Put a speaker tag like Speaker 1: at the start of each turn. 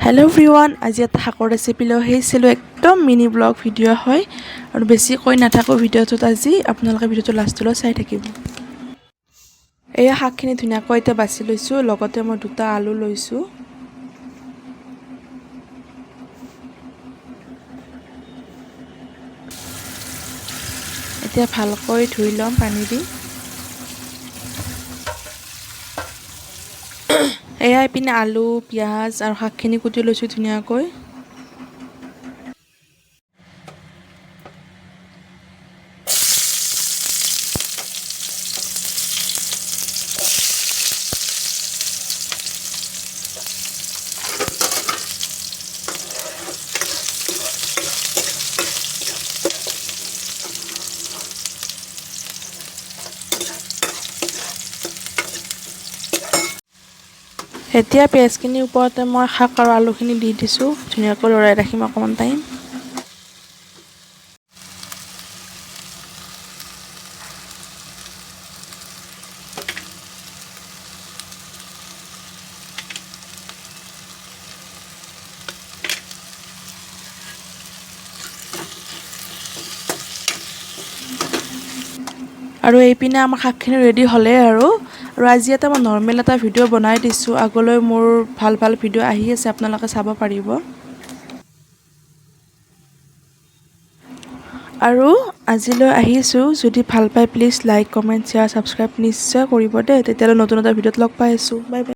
Speaker 1: hello everyone आज এটা শাকৰ ৰেচিপি লৈ আহিছিলোঁ একদম মিনি ব্লগ ভিডিঅ' হয় আৰু বেছি কৈ নাথাকো ভিডিঅ'টোত আজি আপোনালোকে ভিডিঅ'টো লাষ্টলৈ চাই থাকিব এই শাকখিনি ধুনীয়াকৈ এটা বাছি লৈছো লগতে মই দুটা আলু লৈছো এতিয়া ভালকৈ ধুই লম পানী দি এয়া ইপিনে আলু পিয়াজ আৰু শাকখিনি কুটি লৈছো ধুনীয়াকৈ এতিয়া পেজখিনিৰ ওপৰতে মই শাক আৰু আলুখিনি দি দিছো ধুনীয়াকৈ লৰাই ৰাখিম অকমান টাইম আৰু এইপিনে আমাৰ শাকখিনি ৰেডি হ'লে আৰু আজি এটা মই নৰ্মেল এটা ভিডিঅ' বনাই দিছো আগলৈ মোৰ ভাল ভাল ভিডিঅ' আহি আছে আপোনালোকে চাব পাৰিব আৰু আজিলৈ আহিছো যদি ভাল পায় please like comment share subscribe নিশ্চয় কৰিব দে তেতিয়ালৈ নতুন এটা ভিডিঅ'ত লগ পাই আছো বাই বাই